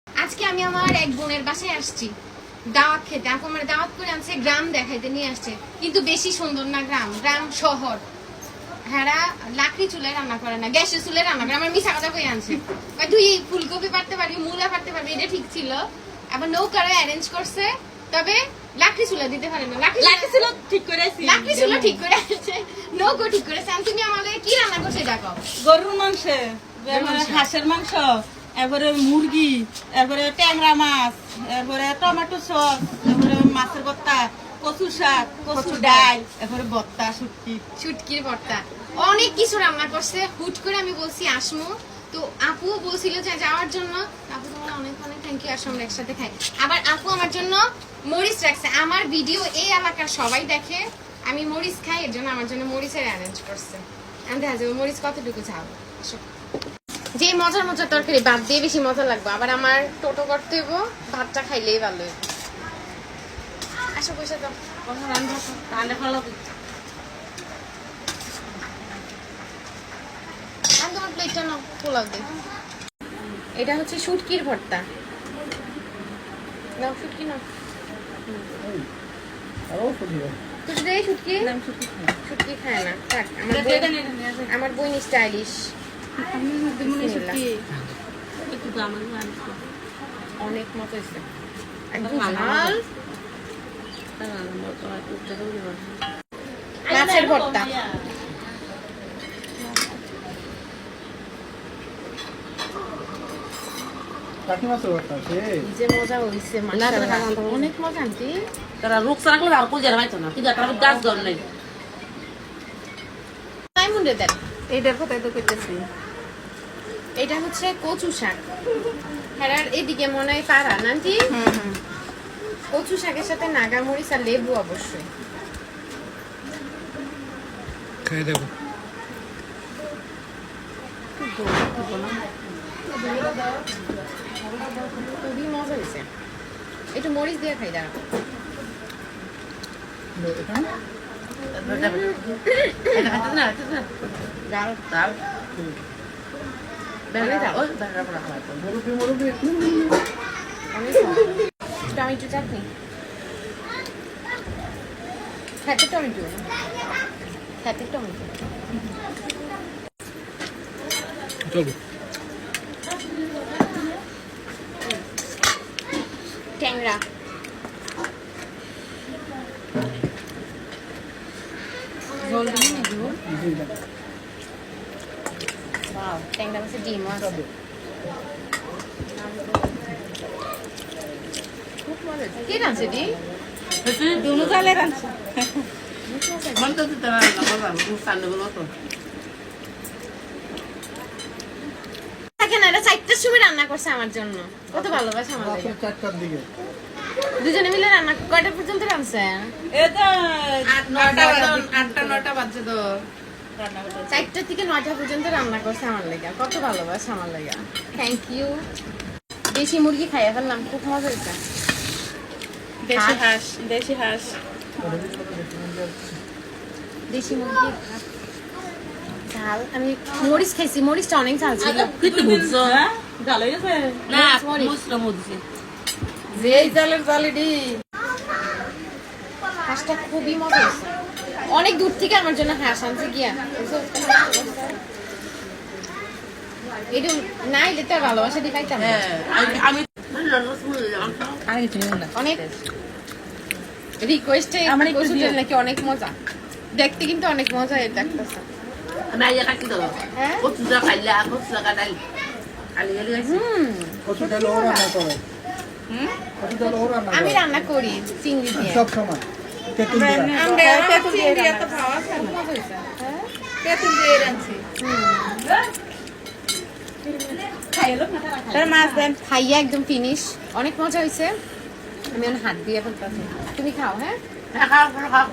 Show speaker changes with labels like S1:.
S1: আজকে আমি আমার এক বোনের বাসায় আসছি দাওয়াত খেতে। আপু আমার দাওয়াত করে আনছে, গ্রাম দেখাইতে নিয়ে আসছে, কিন্তু বেশি সুন্দর না গ্রাম, গ্রাম শহর। হ্যাঁ, লাকড়ি চুলায় রান্না করে না, গ্যাসের চুলায় রান্না করে। আমার মিশা কথা কই আনছে, তুই ফুলকপি পারতে পারবি, মূলা পারতে পারবি, এটা ঠিক ছিল। আবার নৌকারও অ্যারেঞ্জ করছে, তবে লাকড়ি চুলা দিতে পারে না। লাকড়ি চুলা ঠিক করে আসছে, লাকড়ি চুলা ঠিক করে আসছে, নৌকো ঠিক করে আসছে। তুমি আমাদের কি রান্না করছে দেখো?
S2: গরুর মাংস, হাঁসের মাংস, এরপরে মুরগি, এরপরে ট্যাংরা মাছ, এরপরে টমেটো সস, এরপরে মাছের ভর্তা, কচু শাক, কচু ডাল, এরপরে ভর্তা,
S1: শুটকির ভর্তা, অনেক কিছু রান্না করছে। হুট করে আমি বলছি আসমু, তো আপুও বলছিল যে যাওয়ার জন্য। আপু তোমার অনেক অনেক থ্যাংক ইউ, আসো আমরা একসাথে খাই। আবার আপু আমার জন্য মরিচ রাখছে। আমার ভিডিও এই এলাকার সবাই দেখে, আমি মরিচ খাই, এর জন্য আমার জন্য মরিচের অ্যারেঞ্জ করছে। আমি দেখা যাবো মরিচ কতটুকু চাবো। যে মজার মজার তরকারি ভাত দিয়ে বেশি মজা লাগবে। আবার আমার টোটো করতে হইব, ভাতটা খাইলেই ভালো হইব। আসো বসে তো রান্না ভালো। তোমার প্লেটটা নাও, পোলাও দে। এটা হচ্ছে শুটকির ভর্তা। নাও শুটকি নাও। শুটকি খায় না, থাক। আমার বোন স্টাইলিশ। অনেক মতো হয়েছে, একদম ঝাল। মাছের ভর্তা, যে মজা হয়েছে, অনেক মজা। আনটি
S3: তারা রুকসা রাখলে আর কই যাবে না, কিন্তু একটা গাছ গন নাই।
S1: তাই মুন্ডে দেন।
S2: এইটার কথাই তো কইতেছি।
S1: এটা হচ্ছে কচু শাক। হ্যাঁ, এদিকে মনে হয় পাড়া নাকি। কচু শাকের সাথে নাগা মরিচ আর লেবু অবশ্যই।
S4: খাই দেবো।
S1: খুবই মজা হয়েছে। একটু মরিচ দিয়ে খাই, দাঁড়া। টমেটো চাটনি, হ্যাপি টমেটো, হ্যাপি টমেটো।
S4: চলো।
S1: ট্যাংরা, ট্যাংরা মাছের ডিম আছে। খুব মজা। কে রাঁধছে ডি?
S2: দুনো জালে রাঁধছে।
S3: মন তো তারা না বলবা সামনে বলো তো।
S1: থাকে না, এটা 4টার সময় রান্না করছে আমার জন্য। কত ভালোবাসা আমার লাগে।
S4: 4টার দিকে
S1: দুজনে মিলে রান্না। কয়টা পর্যন্ত রাঁধছে?
S2: এটা
S3: 8টা 9টা বাজছে তো।
S1: 4টা থেকে 9টা পর্যন্ত রান্না করছে আমার লাগে। কত ভালোবাসা আমার লাগে। Thank you. দেশি মুরগি খাইয়া ফেললাম, খুব মজা হয়েছে।
S2: দেশি হাঁস, দেশি হাঁস,
S1: দেশি মুরগি ঝাল। আমি মরিচ খাইছি, মরিচটা অনেক ঝাল ছিল।
S3: কিছু বুঝছো?
S2: হ্যাঁ জালে গেছে
S3: না,
S1: মরিচ।
S3: মুসরা মুদিছে।
S2: যে জালের জালে দি
S1: হাঁসটা খুবই মজা হয়েছে। অনেক দূর থেকে আমার জন্য হাঁস আনছে গিয়া। এটা না এলে তো ভালোবাসা দিয়ে খাইতাম না।
S3: আমি
S1: অনেক রিকোয়েস্টে
S2: আমার একটু
S1: কচুটা
S2: দিও।
S1: নাকি অনেক মজা, দেখতে কিন্তু অনেক মজা দেখতেছে।
S3: না ইয়া কাটি দাও।
S1: হ্যাঁ?
S3: কচুটা খাইলা, কচুটা কাটাই। আলি আলি আছে।
S4: কচু ডাল ও রান্না করে। কচু ডাল ও রান্না
S1: আমি
S4: করে
S1: রান্না করি চিংড়ি দিয়ে।
S4: সব সময়। তেঁতুল দিয়া।
S2: আমরা তেঁতুল দিয়ে এত খাওয়া আছে না।
S1: মজা হয়েছে। হ্যাঁ?
S2: তেঁতুল দিয়ে রাঁধছি। তার মাছ দেন।
S1: খাইয়া একদম ফিনিশ, অনেক মজা হয়েছে। আমি এখন হাত দিয়ে ফেলতেছি। তুমি খাও। হ্যাঁ,
S3: খাও খাও।